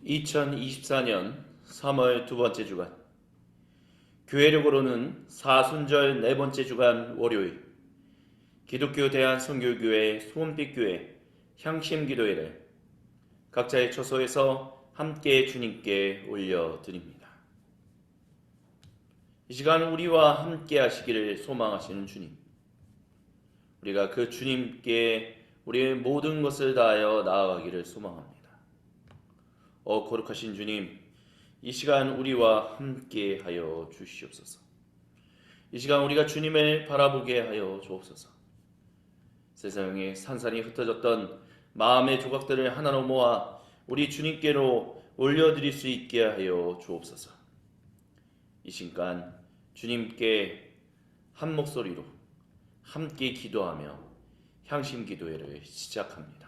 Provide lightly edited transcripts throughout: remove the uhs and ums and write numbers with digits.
2024년 3월 두 번째 주간, 교회력으로는 사순절 네 번째 주간 월요일, 기독교 대한선교교회 소원빛교회 향심기도회를 각자의 처소에서 함께 주님께 올려드립니다. 이 시간 우리와 함께 하시기를 소망하시는 주님, 우리가 그 주님께 우리의 모든 것을 다하여 나아가기를 소망합니다. 거룩하신 주님, 이 시간 우리와 함께 하여 주시옵소서. 이 시간 우리가 주님을 바라보게 하여 주옵소서. 세상에 산산이 흩어졌던 마음의 조각들을 하나로 모아 우리 주님께로 올려드릴 수 있게 하여 주옵소서. 이 시간 주님께 한 목소리로 함께 기도하며 향심 기도회를 시작합니다.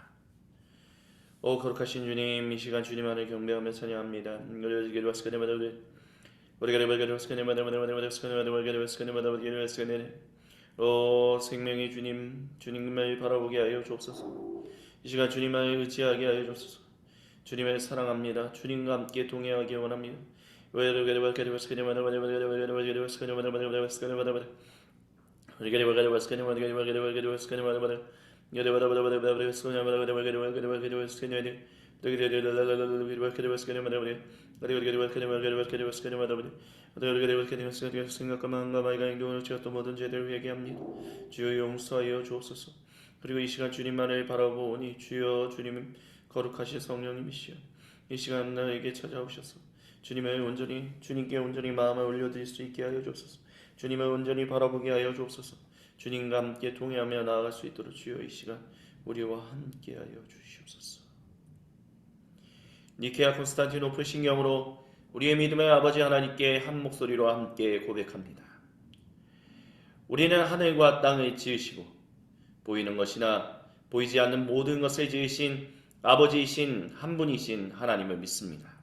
거룩하신 주님, 이 시간 주님 안을 경배하며 찬양합니다. 생명의 주님, 주님을 바라보게 하여 주옵소서. 이 시간 주님을 의지하게 하여 주옵소서. 주님을 사랑합니다. 주님과 함께 동행하기 원합니다. 생각과 마음과 행동을 지었던 모든 죄들을 회개합니다. 주여 용서하여 주옵소서. 그리고 이 시간 주님만을 바라보니 주여 주님 거룩하신 성령님이시여, 이 시간 나에게 찾아오셔서 주님께 온전히 마음을 올려드릴 수 있게 하여 주옵소서. 주님을 온전히 바라보게 하여 주옵소서. 주님과 함께 동행하며 나아갈 수 있도록 주여 이 시간 우리와 함께 하여 주시옵소서. 니케아 콘스탄티노플 신경으로 우리의 믿음의 아버지 하나님께 한 목소리로 함께 고백합니다. 우리는 하늘과 땅을 지으시고 보이는 것이나 보이지 않는 모든 것을 지으신 아버지이신 한 분이신 하나님을 믿습니다.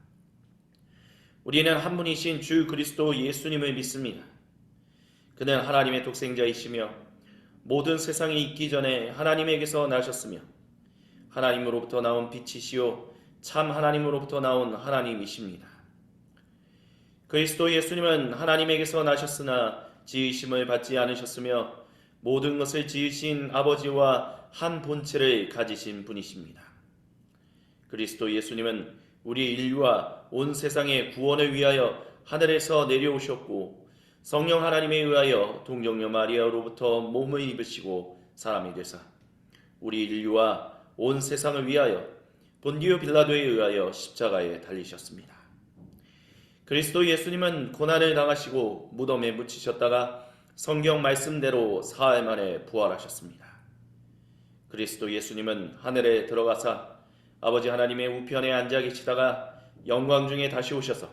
우리는 한 분이신 주 그리스도 예수님을 믿습니다. 그는 하나님의 독생자이시며 모든 세상이 있기 전에 하나님에게서 나셨으며 하나님으로부터 나온 빛이시요 참 하나님으로부터 나온 하나님이십니다. 그리스도 예수님은 하나님에게서 나셨으나 지으심을 받지 않으셨으며 모든 것을 지으신 아버지와 한 본체를 가지신 분이십니다. 그리스도 예수님은 우리 인류와 온 세상의 구원을 위하여 하늘에서 내려오셨고 성령 하나님에 의하여 동정녀 마리아로부터 몸을 입으시고 사람이 되사 우리 인류와 온 세상을 위하여 본디오 빌라도에 의하여 십자가에 달리셨습니다. 그리스도 예수님은 고난을 당하시고 무덤에 묻히셨다가 성경 말씀대로 사흘 만에 부활하셨습니다. 그리스도 예수님은 하늘에 들어가사 아버지 하나님의 우편에 앉아 계시다가 영광 중에 다시 오셔서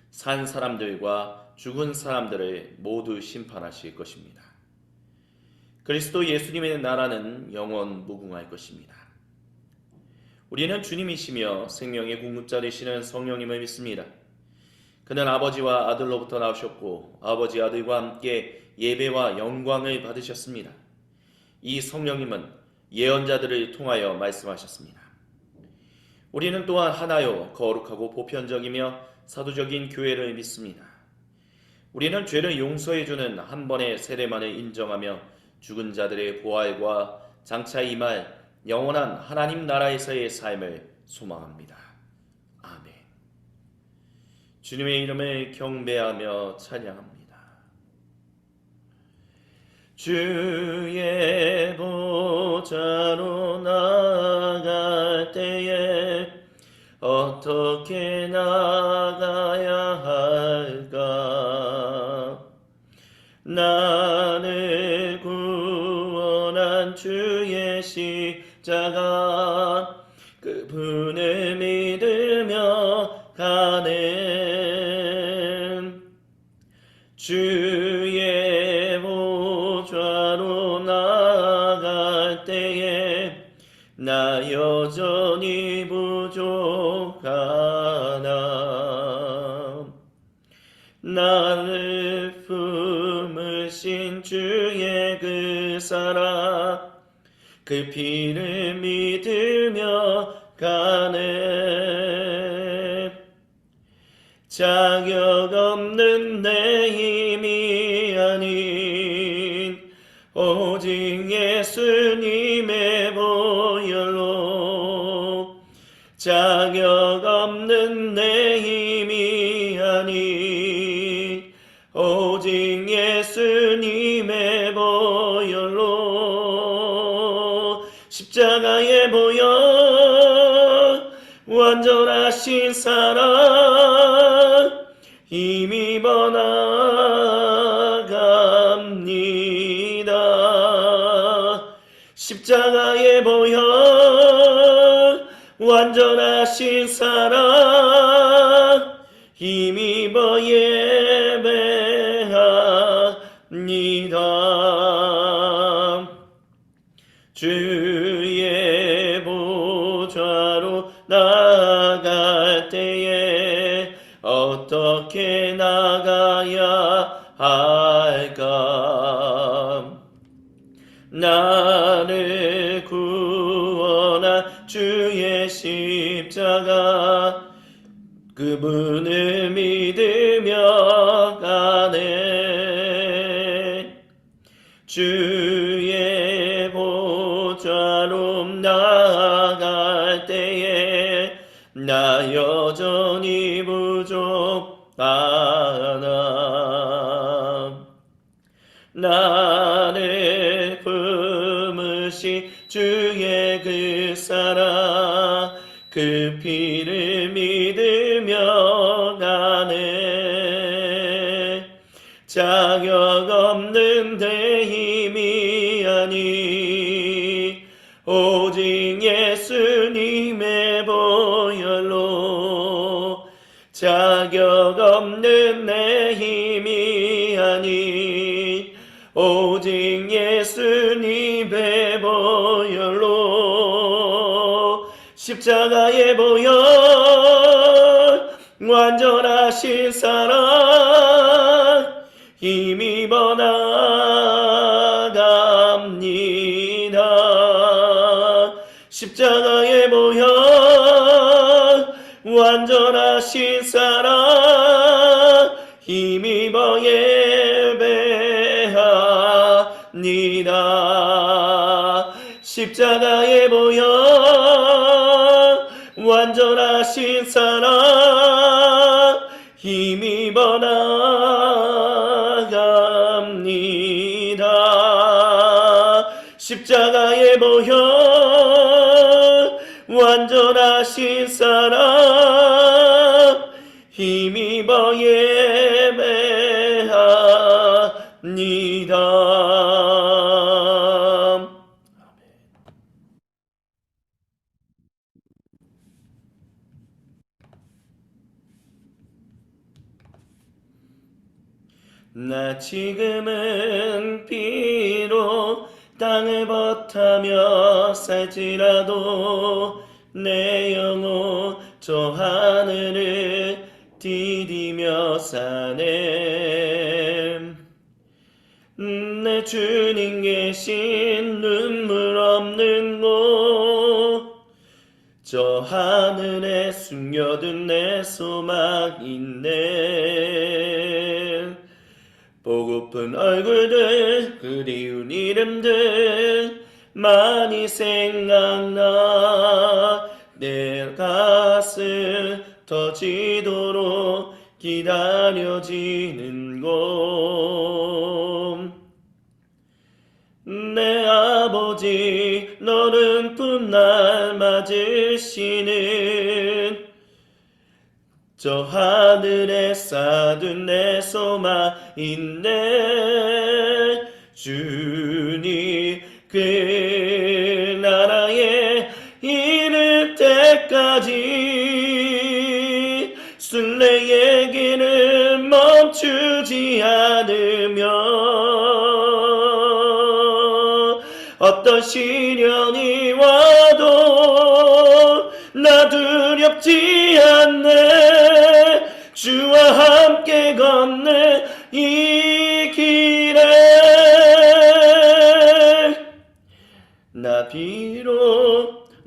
산 사람들과 죽은 사람들을 모두 심판하실 것입니다. 그리스도 예수님의 나라는 영원 무궁할 것입니다. 우리는 주님이시며 생명의 궁극자 되시는 성령님을 믿습니다. 그는 아버지와 아들로부터 나오셨고 아버지 아들과 함께 예배와 영광을 받으셨습니다. 이 성령님은 예언자들을 통하여 말씀하셨습니다. 우리는 또한 하나요 거룩하고 보편적이며 사도적인 교회를 믿습니다. 우리는 죄를 용서해주는 한 번의 세례만을 인정하며 죽은 자들의 부활과 장차 임할 영원한 하나님 나라에서의 삶을 소망합니다. 아멘. 주님의 이름을 경배하며 찬양합니다. 주의 보좌로 나아갈 때에 어떻게 나가야 할까? 나를 구원한 주의 십자가 그분을 믿으며 가는 주의 보좌로 나아갈 때에 나 여전히 부족하나 나를 품으신 주의 그 사랑 그 피를 믿으며 가네 자격 없는 내 힘이 아닌 오직 예수님의 보혈로 자격 없는 내 힘이 아닌 오직 예수님의 보혈로 십자가의 보혈 완전하신 사랑 힘입어 나갑니다. 십자가의 보혈 완전하신 사랑 힘입어 예배합니다. 주의 보좌로 나갈 때에 어떻게 나가야 할까? 나를 구원한 주의 십자가 그분을 믿으며 가네. 주의 보좌로 나아갈 때에 나 여전히 부족하나. 나를 품으신 주의 그 사랑 그 피를 믿으며 가네. 자격 없는 내 힘이 아니 오직 예수님의 보혈로 자격 없는 내 힘이 아니 오직 예수님의 보혈로 십자가의 보혈 완전하신 사랑 힘입어 나갑니다. 십자가의 보혈 완전하신 사랑 힘입어 예배합니다. 십자가의 보혈 완전하신 사랑 힘입어 나갑니다. 십자가의 보혈 완전하신 사랑 힘입어 예배합니다. 나 지금은 비록 땅을 버타며 살지라도 내 영혼 저 하늘을 디디며 사네. 내 주님 계신 눈물 없는 곳 저 하늘에 숨겨둔 내 소망 있네. 보고픈 얼굴들 그리운 이름들 많이 생각나. 내 가슴 터지도록 기다려지는 곳. 내 아버지 너는 훗날 맞으시는 저 하늘에 쌓둔 내 소망 있네. 주님 그 나라에 이를 때까지 순례의 길을 멈추지 않으며 어떤 시련이 와도 나 두렵지 않네. 주와 함께 걷는 이 길에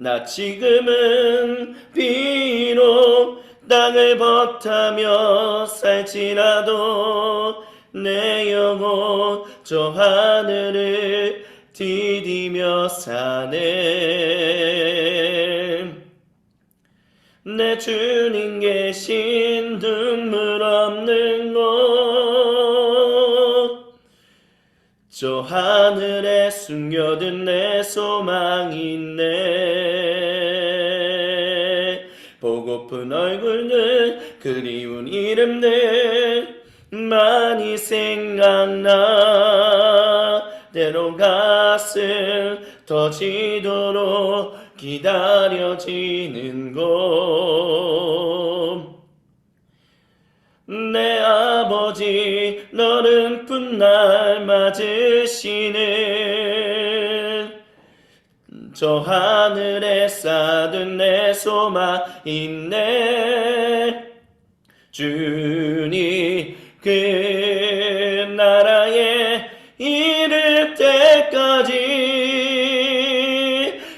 나 지금은 비록 땅을 버타며 살지라도 내 영혼 저 하늘을 디디며 사네. 내 주님 계신 눈물 없는 곳, 저 하늘에 숨겨둔 내 소망이 있네. 보고픈 얼굴들 그리운 이름들 많이 생각나. 때로 가슴 터지도록 기다려지는 곳. 내 아버지 너른 훗날 맞으시는 저 하늘에 쌓은 내 소망 있네. 주님 그 나라에 이를 때까지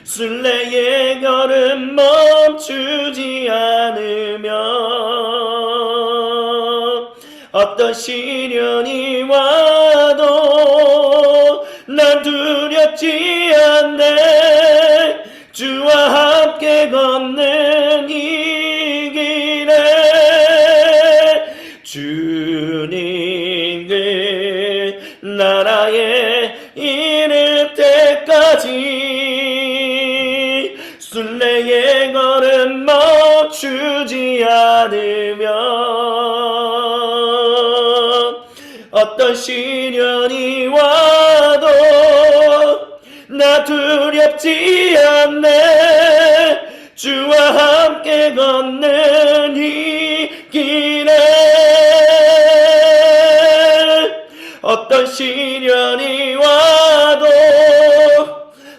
순례의 걸음 멈추지 않으며 어떤 시련이 와도 난 두렵지 않네. 주와 함께 걷는 이 길에 주님 그 나라에 이를 때까지 순례의 걸음 멈추지 않으며 어떤 시련이 와도 나 두렵지 않네. 주와 함께 걷는 이 길에 어떤 시련이 와도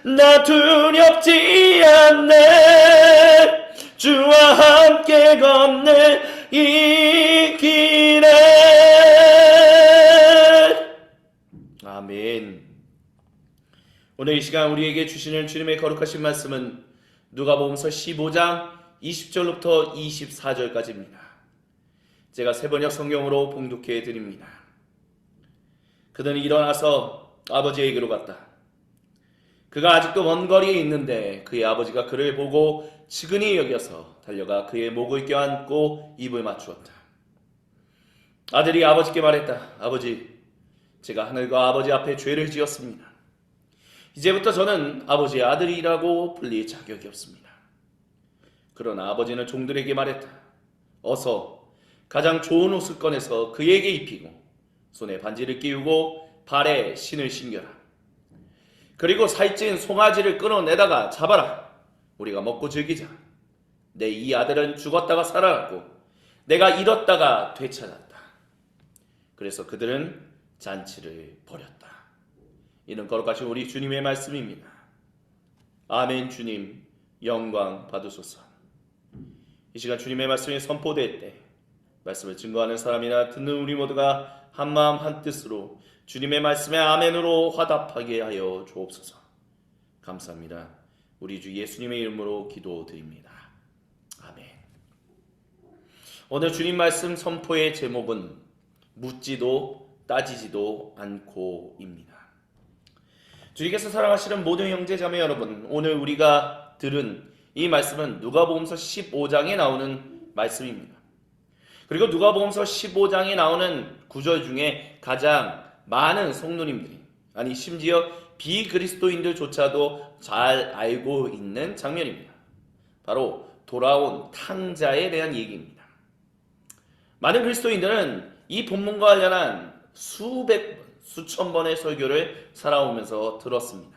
나 두렵지 않네. 주와 함께 걷는 이 길에. 아멘. 오늘 이 시간 우리에게 주시는 주님의 거룩하신 말씀은 누가복음서 15장 20절부터 24절까지입니다. 제가 새번역 성경으로 봉독해 드립니다. 그들은 일어나서 아버지에게로 갔다. 그가 아직도 먼 거리에 있는데 그의 아버지가 그를 보고 측은히 여겨서 달려가 그의 목을 껴안고 입을 맞추었다. 아들이 아버지께 말했다. 아버지, 제가 하늘과 아버지 앞에 죄를 지었습니다. 이제부터 저는 아버지의 아들이라고 불릴 자격이 없습니다. 그러나 아버지는 종들에게 말했다. 어서 가장 좋은 옷을 꺼내서 그에게 입히고 손에 반지를 끼우고 발에 신을 신겨라. 그리고 살찐 송아지를 끌어내다가 잡아라. 우리가 먹고 즐기자. 내 이 아들은 죽었다가 살아났고 내가 잃었다가 되찾았다. 그래서 그들은 잔치를 벌였다. 이는 거룩하신 우리 주님의 말씀입니다. 아멘. 주님 영광 받으소서. 이 시간 주님의 말씀이 선포될 때 말씀을 증거하는 사람이나 듣는 우리 모두가 한마음 한뜻으로 주님의 말씀에 아멘으로 화답하게 하여 주옵소서. 감사합니다. 우리 주 예수님의 이름으로 기도드립니다. 아멘. 오늘 주님 말씀 선포의 제목은 묻지도 따지지도 않고입니다. 주님께서 사랑하시는 모든 형제자매 여러분, 오늘 우리가 들은 이 말씀은 누가복음서 15장에 나오는 말씀입니다. 그리고 누가복음서 15장에 나오는 구절 중에 가장 많은 성도님들이, 아니 심지어 비그리스도인들조차도 잘 알고 있는 장면입니다. 바로 돌아온 탕자에 대한 얘기입니다. 많은 그리스도인들은 이 본문과 관련한 수백 번, 수천 번의 설교를 살아오면서 들었습니다.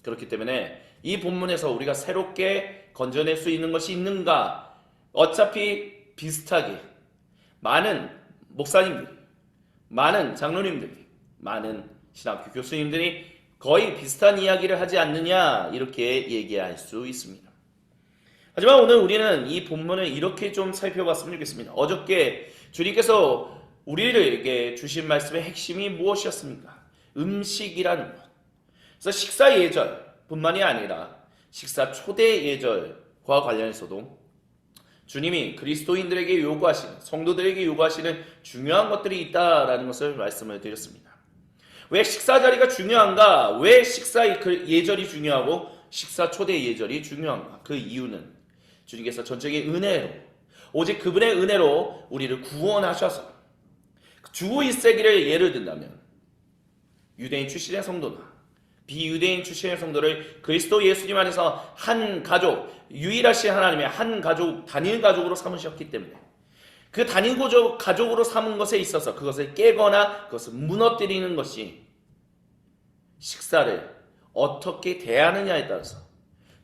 그렇기 때문에 이 본문에서 우리가 새롭게 건져낼 수 있는 것이 있는가? 어차피 비슷하게 많은 목사님들이, 많은 장로님들이, 많은 신학교 교수님들이 거의 비슷한 이야기를 하지 않느냐, 이렇게 얘기할 수 있습니다. 하지만 오늘 우리는 이 본문을 이렇게 좀 살펴봤으면 좋겠습니다. 어저께 주님께서 우리에게 주신 말씀의 핵심이 무엇이었습니까? 음식이라는 것. 그래서 식사 예절 뿐만이 아니라 식사 초대 예절과 관련해서도 주님이 그리스도인들에게 요구하시는, 성도들에게 요구하시는 중요한 것들이 있다라는 것을 말씀을 드렸습니다. 왜 식사 자리가 중요한가? 왜 식사 예절이 중요하고 식사 초대 예절이 중요한가? 그 이유는 주님께서 전적인 은혜로, 오직 그분의 은혜로 우리를 구원하셔서, 주 1세기를 예를 든다면 유대인 출신의 성도나 비유대인 출신의 성도를 그리스도 예수님 안에서 한 가족, 유일하신 하나님의 한 가족, 단일 가족으로 삼으셨기 때문에 그 단일 가족으로 삼은 것에 있어서 그것을 깨거나 그것을 무너뜨리는 것이 식사를 어떻게 대하느냐에 따라서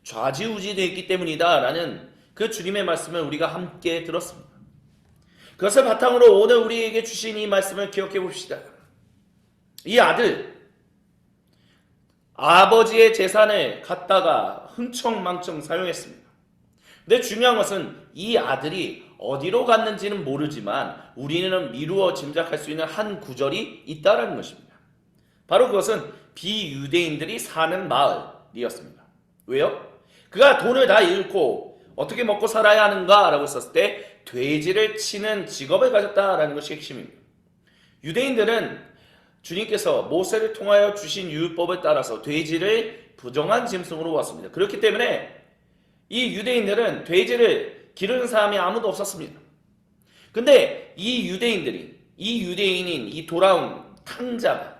좌지우지되어 있기 때문이다라는 그 주님의 말씀을 우리가 함께 들었습니다. 그것을 바탕으로 오늘 우리에게 주신 이 말씀을 기억해 봅시다. 이 아들, 아버지의 재산을 갖다가 흥청망청 사용했습니다. 근데 중요한 것은 이 아들이 어디로 갔는지는 모르지만 우리는 미루어 짐작할 수 있는 한 구절이 있다는 것입니다. 바로 그것은 비유대인들이 사는 마을이었습니다. 왜요? 그가 돈을 다 잃고 어떻게 먹고 살아야 하는가 라고 했었을 때 돼지를 치는 직업을 가졌다라는 것이 핵심입니다. 유대인들은 주님께서 모세를 통하여 주신 율법을 따라서 돼지를 부정한 짐승으로 보았습니다. 그렇기 때문에 이 유대인들은 돼지를 기르는 사람이 아무도 없었습니다. 근데 이 유대인인 이 돌아온 탕자가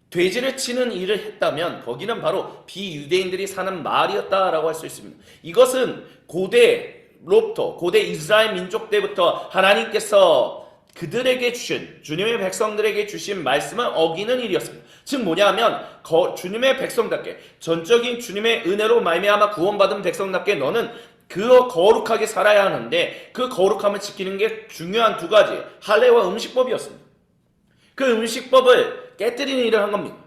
돼지를 치는 일을 했다면 거기는 바로 비유대인들이 사는 마을이었다라고 할 수 있습니다. 이것은 고대로부터, 고대 이스라엘 민족 때부터 하나님께서 그들에게 주신, 주님의 백성들에게 주신 말씀을 어기는 일이었습니다. 즉 뭐냐면 주님의 백성답게, 전적인 주님의 은혜로 말미암아 구원받은 백성답게 너는 그 거룩하게 살아야 하는데 그 거룩함을 지키는 게 중요한 두 가지, 할례와 음식법이었습니다. 그 음식법을 깨뜨리는 일을 한 겁니다.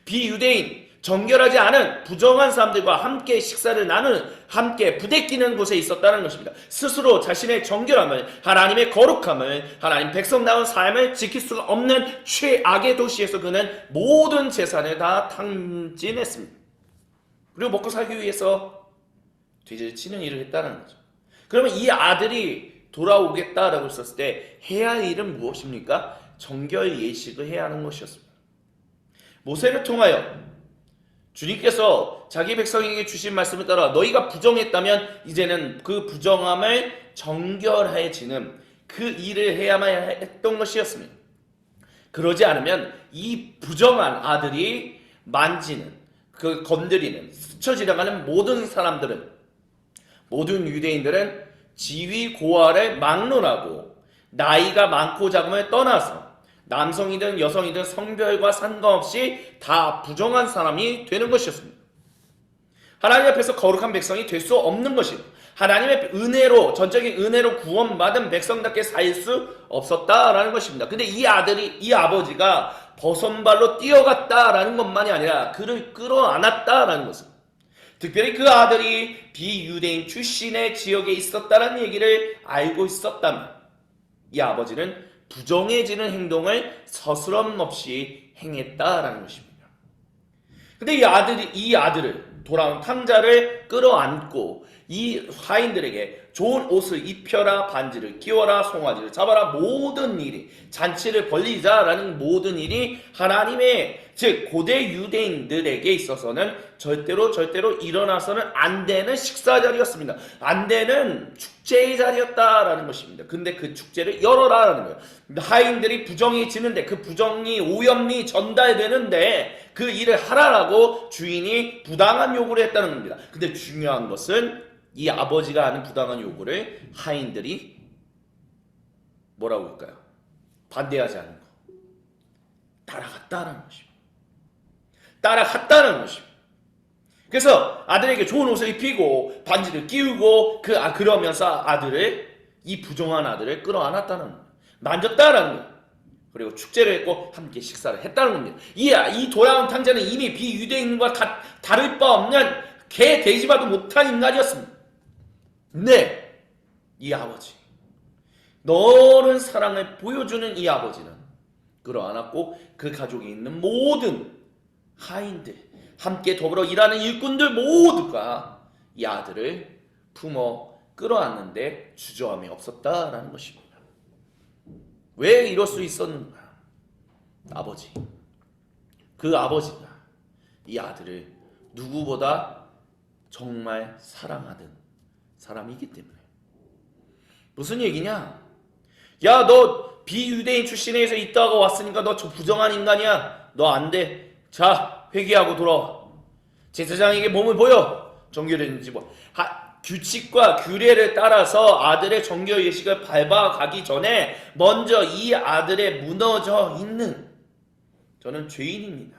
비유대인, 정결하지 않은 부정한 사람들과 함께 식사를 나누는, 함께 부대끼는 곳에 있었다는 것입니다. 스스로 자신의 정결함을, 하나님의 거룩함을, 하나님 백성다운 삶을 지킬 수가 없는 최악의 도시에서 그는 모든 재산을 다 탕진했습니다. 그리고 먹고 살기 위해서 돼지를 치는 일을 했다는 거죠. 그러면 이 아들이 돌아오겠다라고 했었을 때 해야 할 일은 무엇입니까? 정결 예식을 해야 하는 것이었습니다. 모세를 통하여 주님께서 자기 백성에게 주신 말씀을 따라 너희가 부정했다면 이제는 그 부정함을 정결해지는 그 일을 해야만 했던 것이었습니다. 그러지 않으면 이 부정한 아들이 만지는, 그 건드리는, 스쳐 지나가는 모든 사람들은, 모든 유대인들은 지위 고하를 막론하고 나이가 많고 작음을 떠나서 남성이든 여성이든 성별과 상관없이 다 부정한 사람이 되는 것이었습니다. 하나님 앞에서 거룩한 백성이 될 수 없는 것입니다. 하나님의 은혜로, 전적인 은혜로 구원받은 백성답게 살 수 없었다라는 것입니다. 근데 이 아버지가 버선발로 뛰어갔다라는 것만이 아니라 그를 끌어안았다라는 것은, 특별히 그 아들이 비유대인 출신의 지역에 있었다라는 얘기를 알고 있었다면 이 아버지는 부정해지는 행동을 서스럼 없이 행했다라는 것입니다. 근데 이 아들을, 돌아온 탕자를 끌어안고 이 하인들에게 좋은 옷을 입혀라, 반지를 끼워라, 송아지를 잡아라, 모든 일이, 잔치를 벌리자라는 모든 일이 하나님의, 즉 고대 유대인들에게 있어서는 절대로 일어나서는 안 되는 식사 자리였습니다. 안 되는 축제의 자리였다라는 것입니다. 근데 그 축제를 열어라라는 거예요. 하인들이 부정해지는데, 그 부정이 오염이 전달되는데 그 일을 하라라고 주인이 부당한 요구를 했다는 겁니다. 근데 중요한 것은 이 아버지가 하는 부당한 요구를 하인들이 뭐라고 할까요? 반대하지 않은 거. 따라갔다는 것입니다. 따라갔다는 것입니다. 그래서 아들에게 좋은 옷을 입히고 반지를 끼우고 그러면서 이 부정한 아들을 끌어안았다는 거예요. 만졌다라는 거예요. 그리고 축제를 했고 함께 식사를 했다는 겁니다. 이 돌아온 탕자는 이미 비유대인과 다를 바 없는 개 돼지봐도 못한 인간이었습니다. 근데 이 아버지, 너른 사랑을 보여주는 이 아버지는 끌어안았고 그 가족에 있는 모든 하인들, 함께 더불어 일하는 일꾼들 모두가 이 아들을 품어 끌어안는데 주저함이 없었다라는 것입니다. 왜 이럴 수 있었는가? 아버지, 그 아버지가 이 아들을 누구보다 정말 사랑하던 사람이기 때문에. 무슨 얘기냐? 야, 너 비유대인 출신에서 있다가 왔으니까 너 저 부정한 인간이야. 너 안 돼. 자, 회개하고 돌아와. 제사장에게 몸을 보여. 정결해진지 뭐. 규칙과 규례를 따라서 아들의 정결 예식을 밟아가기 전에 먼저 이 아들의 무너져 있는, 저는 죄인입니다.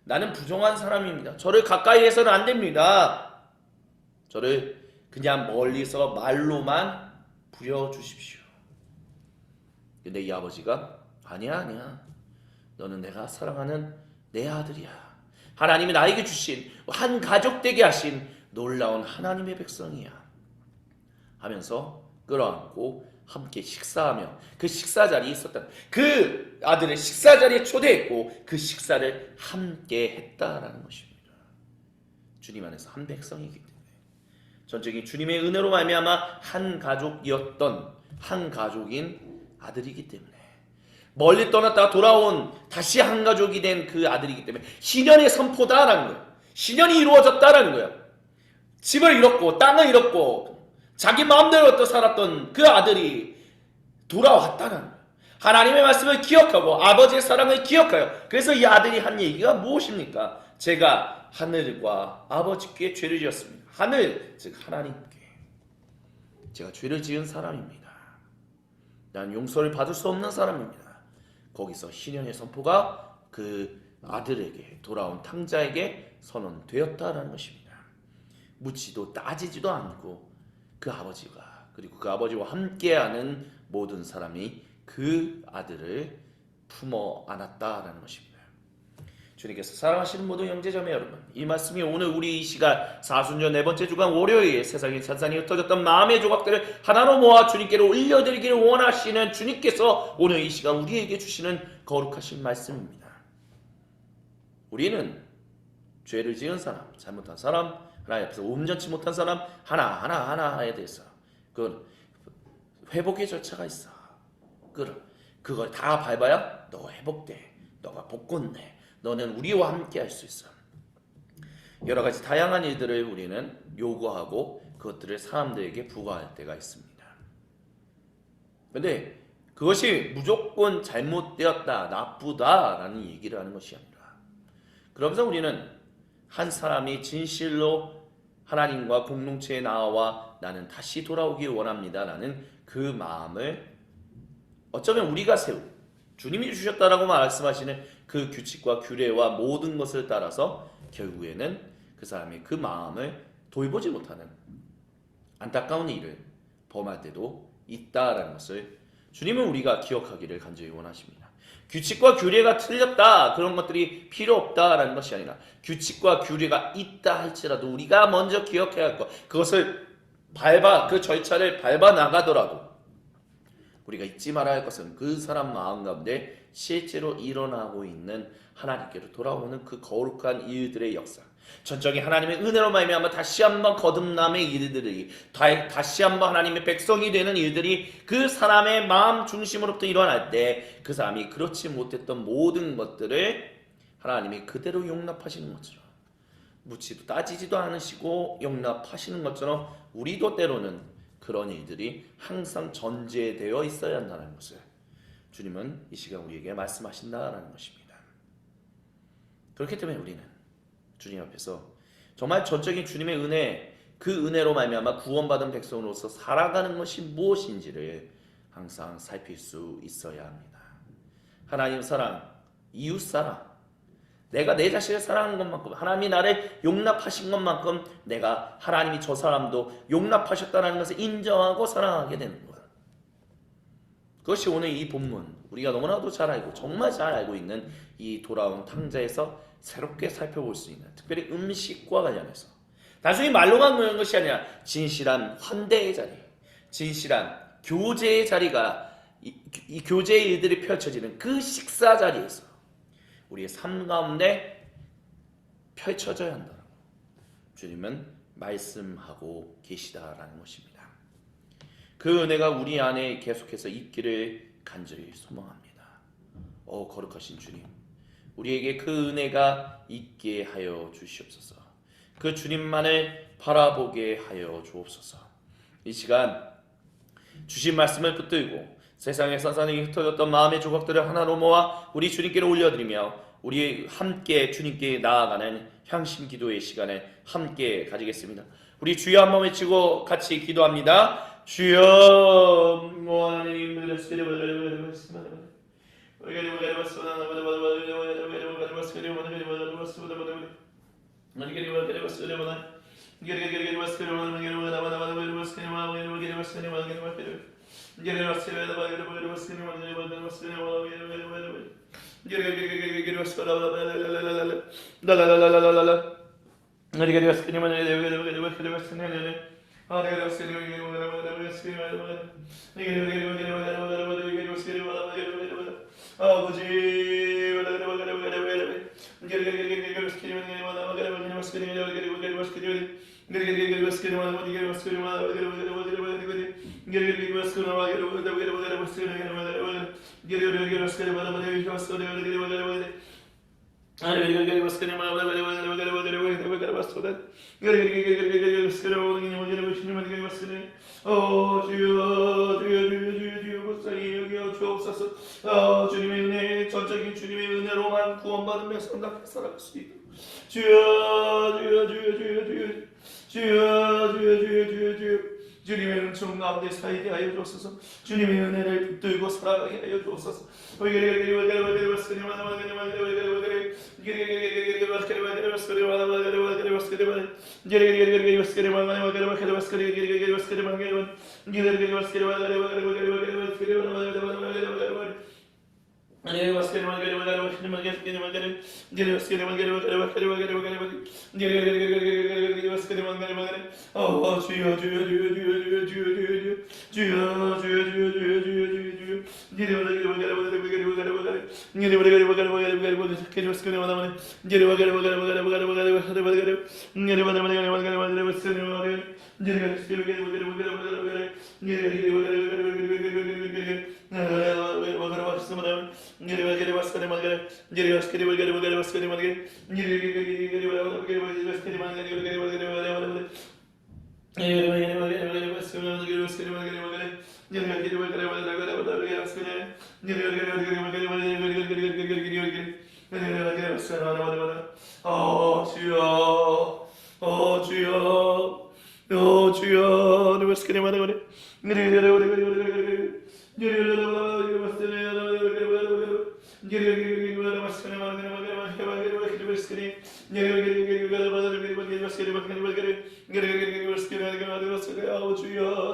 나는 부정한 사람입니다. 저를 가까이 해서는 안 됩니다. 저를 그냥 멀리서 말로만 부려주십시오. 근데 이 아버지가 아니야. 너는 내가 사랑하는 내 아들이야. 하나님이 나에게 주신, 한 가족 되게 하신 놀라운 하나님의 백성이야 하면서 끌어안고 함께 식사하며, 그 식사 자리에 있었던 그 아들을 식사 자리에 초대했고 그 식사를 함께 했다라는 것입니다. 주님 안에서 한 백성이기 때문에, 전적인 주님의 은혜로 말미암아 한 가족이었던 한 가족인 아들이기 때문에, 멀리 떠났다가 돌아온 다시 한 가족이 된 그 아들이기 때문에 신년의 선포다라는 거예요. 신년이 이루어졌다라는 거예요. 집을 잃었고 땅을 잃었고 자기 마음대로 또 살았던 그 아들이 돌아왔다는 거예요. 하나님의 말씀을 기억하고 아버지의 사랑을 기억하여, 그래서 이 아들이 한 얘기가 무엇입니까? 제가 하늘과 아버지께 죄를 지었습니다. 하늘, 즉 하나님께 제가 죄를 지은 사람입니다. 난 용서를 받을 수 없는 사람입니다. 거기서 신년의 선포가 그 아들에게, 돌아온 탕자에게 선언되었다라는 것입니다. 묻지도 따지지도 않고 그 아버지가, 그리고 그 아버지와 함께하는 모든 사람이 그 아들을 품어 안았다라는 것입니다. 주님께서 사랑하시는 모든 형제자매 여러분, 이 말씀이 오늘 우리 이 시간 사순절 네 번째 주간 월요일 세상의 산산이 흩어졌던 마음의 조각들을 하나로 모아 주님께로 올려드리기를 원하시는 주님께서 오늘 이 시간 우리에게 주시는 거룩하신 말씀입니다. 우리는 죄를 지은 사람, 잘못한 사람, 하나님 앞에서 온전치 못한 사람 하나하나에 대해서 그 회복의 절차가 있어. 그걸 다 밟아야 너 회복돼. 너가 복권돼. 너는 우리와 함께 할 수 있어. 여러 가지 다양한 일들을 우리는 요구하고 그것들을 사람들에게 부과할 때가 있습니다. 근데 그것이 무조건 잘못되었다, 나쁘다라는 얘기를 하는 것이 아니라, 그러면서 우리는 한 사람이 진실로 하나님과 공동체에 나와 나는 다시 돌아오기 원합니다 라는 그 마음을 어쩌면 우리가 세운, 주님이 주셨다라고 말씀하시는 그 규칙과 규례와 모든 것을 따라서 결국에는 그 사람의 그 마음을 돌보지 못하는 안타까운 일을 범할 때도 있다라는 것을 주님은 우리가 기억하기를 간절히 원하십니다. 규칙과 규례가 틀렸다, 그런 것들이 필요 없다라는 것이 아니라, 규칙과 규례가 있다 할지라도 우리가 먼저 기억해야 할 것, 그것을 그 절차를 밟아 나가더라도 우리가 잊지 말아야 할 것은 그 사람 마음 가운데 실제로 일어나고 있는 하나님께로 돌아오는 그 거룩한 일들의 역사, 전적인 하나님의 은혜로 말미암아 다시 한번 거듭남의 일들이, 다시 한번 하나님의 백성이 되는 일들이 그 사람의 마음 중심으로부터 일어날 때 그 사람이 그렇지 못했던 모든 것들을 하나님이 그대로 용납하시는 것처럼, 묻지도 따지지도 않으시고 용납하시는 것처럼 우리도 때로는 그런 일들이 항상 전제되어 있어야 한다는 것을 주님은 이 시간 우리에게 말씀하신다라는 것입니다. 그렇기 때문에 우리는 주님 앞에서 정말 전적인 주님의 은혜, 그 은혜로 말미암아 구원받은 백성으로서 살아가는 것이 무엇인지를 항상 살필 수 있어야 합니다. 하나님 사랑, 이웃 사랑, 내가 내 자신을 사랑하는 것만큼, 하나님이 나를 용납하신 것만큼 내가 하나님이 저 사람도 용납하셨다는 것을 인정하고 사랑하게 되는 것. 그것이 오늘 이 본문, 우리가 너무나도 잘 알고 정말 잘 알고 있는 이 돌아온 탕자에서 새롭게 살펴볼 수 있는, 특별히 음식과 관련해서 단순히 말로만 그런 것이 아니라 진실한 환대의 자리, 진실한 교제의 자리가, 이 교제의 일들이 펼쳐지는 그 식사 자리에서 우리의 삶 가운데 펼쳐져야 한다고 주님은 말씀하고 계시다라는 것입니다. 그 은혜가 우리 안에 계속해서 있기를 간절히 소망합니다. 거룩하신 주님, 우리에게 그 은혜가 있게 하여 주시옵소서. 그 주님만을 바라보게 하여 주옵소서. 이 시간 주신 말씀을 붙들고 세상에 산산하게 흩어졌던 마음의 조각들을 하나로 모아 우리 주님께로 올려드리며 우리 함께 주님께 나아가는 향심 기도의 시간을 함께 가지겠습니다. 우리 주여 한번 외치고 같이 기도합니다. 주여 하나님 주님의 은혜, 전적인 주님의 은혜로만 구원받으며 선답게 살아갈 수 있도록 주여 주님의 은총 가운데 살게 하여 주옵소서. 주님의 은혜를 붙들고 살아가게 하여 주옵소서.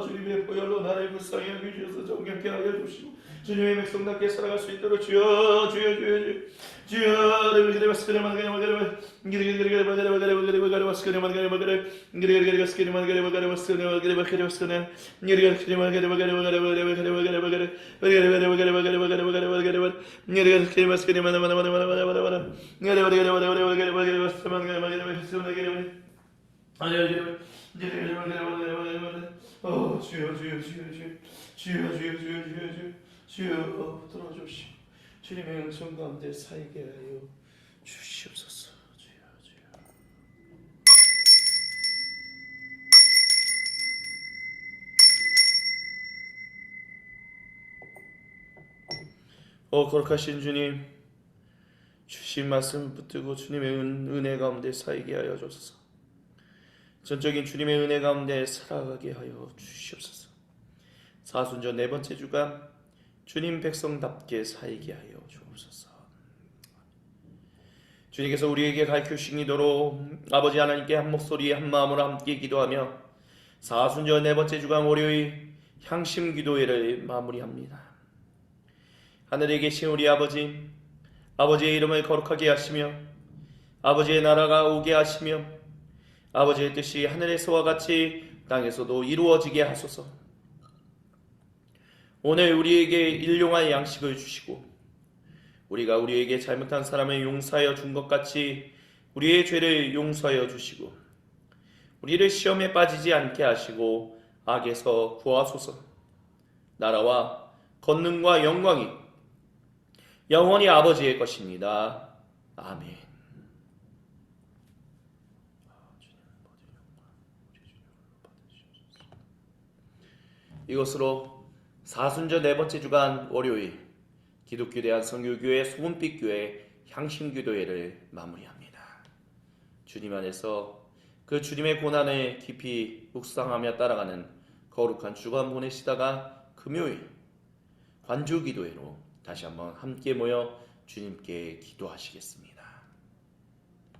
주님의 보혈로 나를 불쌍히 여기셔서 정결케 하여 주시고 주님의 백성답게 살아갈 수 있도록 주여 주여 붙들어 주시오. 주님의 은총 가운데 살게 하여 주시옵소서. 거룩하신 주님, 주신 말씀을 붙들고 주님의 은혜 가운데 살게 하여 주옵소서. 전적인 주님의 은혜 가운데 살아가게 하여 주시옵소서. 사순절 네 번째 주간 주님 백성답게 살게 하여 주옵소서. 주님께서 우리에게 가르쳐 주신 기도로 아버지 하나님께 한 목소리 한 마음으로 함께 기도하며 사순절 네 번째 주간 월요일 향심 기도회를 마무리합니다. 하늘에 계신 우리 아버지, 아버지의 이름을 거룩하게 하시며 아버지의 나라가 오게 하시며 아버지의 뜻이 하늘에서와 같이 땅에서도 이루어지게 하소서. 오늘 우리에게 일용할 양식을 주시고 우리가 우리에게 잘못한 사람을 용서하여 준 것 같이 우리의 죄를 용서하여 주시고 우리를 시험에 빠지지 않게 하시고 악에서 구하소서. 나라와 권능과 영광이 영원히 아버지의 것입니다. 아멘. 이것으로 사순절 네 번째 주간 월요일 기독교 대한선교교회 소금빛교회 향신기도회를 마무리합니다. 주님 안에서 그 주님의 고난을 깊이 묵상하며 따라가는 거룩한 주간 보내시다가 금요일 관주기도회로 다시 한번 함께 모여 주님께 기도하시겠습니다.